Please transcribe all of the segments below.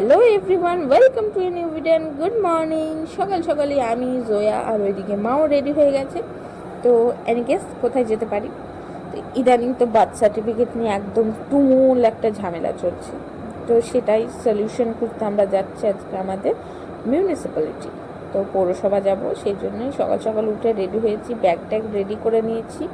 Hello everyone, welcome to a new video and good morning. সকাল সকালে আমি জয়া আর ওইদিকে মাও রেডি হয়ে গেছে। তো এনিকেস কোথায় যেতে পারি? তো ইদানিং তো বার্থ সার্টিফিকেট নিয়ে একদম তুমুল একটা ঝামেলা চলছে। তো সেটাই সলিউশন খুঁজতে আমরা যাচ্ছি আজকে আমাদের মিউনিসিপ্যালিটি। তো পৌরসভা যাব, সেই জন্যই সকাল সকাল উঠে রেডি হয়েছি, ব্যাগ ট্যাগ রেডি করে নিয়েছি।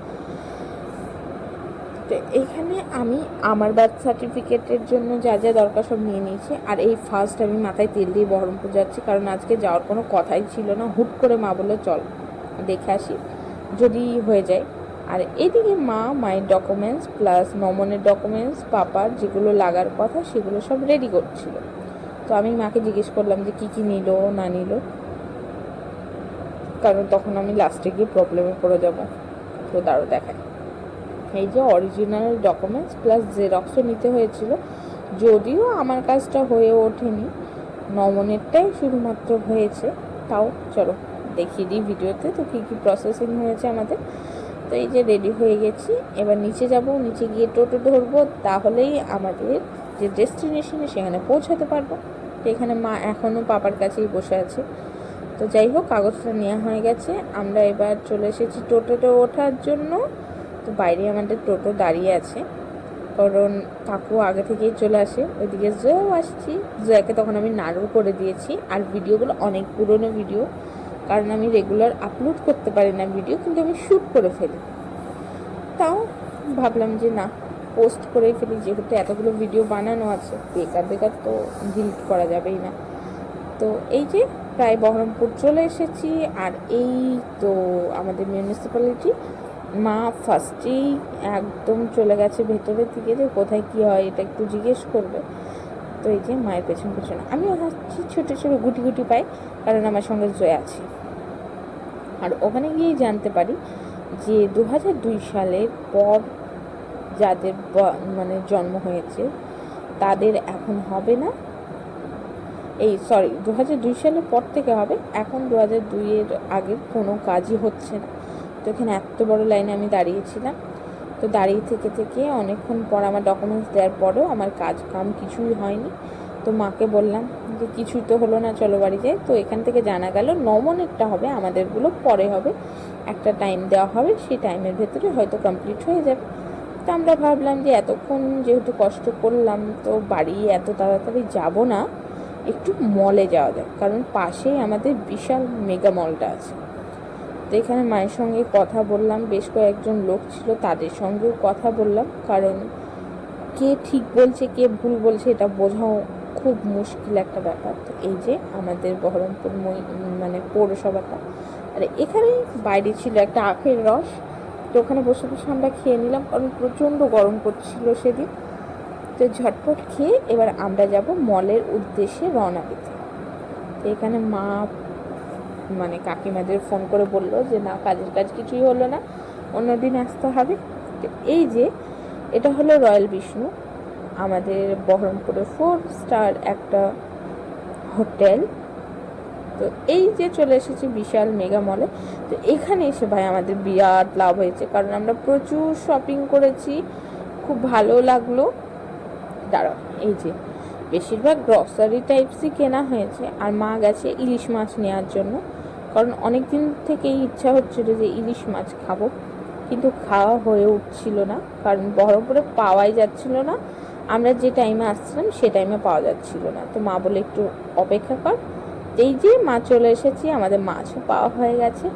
তো এইখানে আমি আমার বার্থ সার্টিফিকেটের জন্য যা যা দরকার সব নিয়ে নিয়েছি। আর এই ফার্স্ট আমি মাথায় তেল দিয়ে বহরমপুর যাচ্ছি, কারণ আজকে যাওয়ার কোনো কথাই ছিল না। হুট করে মা বললো চল দেখে আসি যদি হয়ে যায়। আর এইদিকে মায়ের ডকুমেন্টস প্লাস নমনের ডকুমেন্টস, পাপার যেগুলো লাগার কথা সেগুলো সব রেডি করছিল। তো আমি মাকে জিজ্ঞেস করলাম যে কী নিল না নিল, কারণ তখন আমি লাস্টে গিয়ে প্রবলেমে পড়ে যাবো। তো দাঁড়ো দেখায়, এই যে অরিজিনাল ডকুমেন্টস প্লাস জেরক্সও নিতে হয়েছিল, যদিও আমার কাজটা হয়ে ওঠেনি, নমনেরটাই শুধুমাত্র হয়েছে। তাও চলো দেখিয়ে দিই ভিডিওতে তো কী কী প্রসেসিং হয়েছে আমাদের। তো এই যে রেডি হয়ে গেছি, এবার নিচে যাব, নিচে গিয়ে টোটো ধরবো, তাহলেই আমাদের যে ডেস্টিনেশনে সেখানে পৌঁছাতে পারবো। তো এখানে মা এখনও পাপার কাছেই বসে আছে। তো যাই হোক, কাগজটা নেওয়া হয়ে গেছে, আমরা এবার চলে এসেছি টোটোতে ওঠার জন্য। তো বাইরে আমাদের টোটো দাঁড়িয়ে আছে, কারণ কাকু আগে থেকেই চলে আসে। ওইদিকে জয়াও আসছি, জয়াকে তখন আমি নাড়ু করে দিয়েছি। আর ভিডিওগুলো অনেক পুরনো ভিডিও, কারণ আমি রেগুলার আপলোড করতে পারি না ভিডিও, কিন্তু আমি শ্যুট করে ফেলি। তাও ভাবলাম যে না, পোস্ট করেই ফেলি, যেহেতু এতগুলো ভিডিও বানানো আছে, বেকার তো ডিলিট করা যাবেই না। তো এই যে প্রায় বহরমপুর চলে এসেছি। আর এই তো আমাদের মিউনিসিপ্যালিটি। মা ফার্স্টেই একদম চলে গেছে ভেতরের দিকে, যে কোথায় কী হয় এটা একটু জিজ্ঞেস করবে। তো এই যে মায়ের পেছন আমিও হাসছি, ছোটো ছোটো গুটি গুটি পাই, কারণ আমার সঙ্গে জয় আছে। আর ওখানে গিয়েই জানতে পারি যে 2002 সালের পর যাদের মানে জন্ম হয়েছে তাদের এখন হবে না, 2002 সালের পর থেকে হবে, এখন 2002-এর আগের কোনো কাজই হচ্ছে না। তো এখানে এত বড় লাইনে আমি দাঁড়িয়েছিলাম। তো দাঁড়িয়ে থেকে অনেকক্ষণ পর আমার ডকুমেন্টস দেওয়ার পরেও আমার কাম কিছুই হয়নি। তো মাকে বললাম যে কিছুই তো হলো না, চলো বাড়ি যাই। তো এখান থেকে জানা গেল নমনেরটা হবে, আমাদেরগুলো পরে হবে, একটা টাইম দেওয়া হবে, সেই টাইমের ভেতরে হয়তো কমপ্লিট হয়ে যাবে। তো আমরা ভাবলাম যে এতক্ষণ যেহেতু কষ্ট করলাম, তো বাড়ি এত তাড়াতাড়ি যাব না, একটু মলে যাওয়া যায়, কারণ পাশেই আমাদের বিশাল মেগা মলটা আছে। তো এখানে মায়ের সঙ্গে কথা বললাম, বেশ কয়েকজন লোক ছিল, তাদের সঙ্গেও কথা বললাম, কারণ কে ঠিক বলছে কে ভুল বলছে এটা বোঝাও খুব মুশকিল একটা ব্যাপার। তো এই যে আমাদের বহরমপুর মানে পৌরসভাটা, আর এখানেই বাইরে ছিল একটা আখের রস। তো ওখানে বসে বসে আমরা খেয়ে নিলাম, কারণ প্রচণ্ড গরম করছিল সেদিন। তো ঝটপট খেয়ে এবার আমরা যাব মলের উদ্দেশ্যে রওনা দিতে। তো এখানে মা মানে কাকিমাদের ফোন করে বলল যে না, কাজের কাজ কিছুই হলো না, অন্যদিন আসতে হবে। তো এই যে এটা হলো রয়্যাল বিষ্ণু, আমাদের বহরমপুরে 4 স্টার একটা হোটেল। তো এই যে চলে এসেছি বিশাল মেগা মলে। তো এখানে এসে ভাই আমাদের বিরাট লাভ হয়েছে, কারণ আমরা প্রচুর শপিং করেছি, খুব ভালো লাগলো। দাঁড়াও, এই যে বেশিরভাগ গ্রসারি টাইপসই কেনা হয়েছে। আর মা গেছে ইলিশ মাছ নেওয়ার জন্য, কারণ অনেক দিন থেকেই ইচ্ছা হচ্ছিল যে ইলিশ মাছ খাবো, কিন্তু খাওয়া হয়ে উঠছিল না, কারণ বহরমপুরে পাওয়াই যাচ্ছিল না। আমরা যে টাইমে আসছিলাম সে টাইমে পাওয়া যাচ্ছিল না। তো মা বলে একটু অপেক্ষা কর। এই যে মা চলে এসেছি, আমাদের মাছও পাওয়া হয়ে গেছে।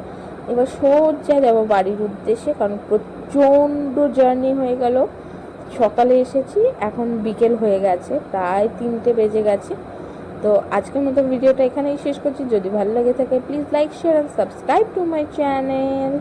এবার সোজা যাবো বাড়ির উদ্দেশ্যে, কারণ প্রচণ্ড জার্নি হয়ে গেল। সকালে এসেছি, এখন বিকেল হয়ে গেছে, প্রায় 3টে বেজে গেছে। তো আজকের মতো ভিডিওটা এখানেই শেষ করছি। যদি ভালো লাগে থাকে please like, share and subscribe to my channel.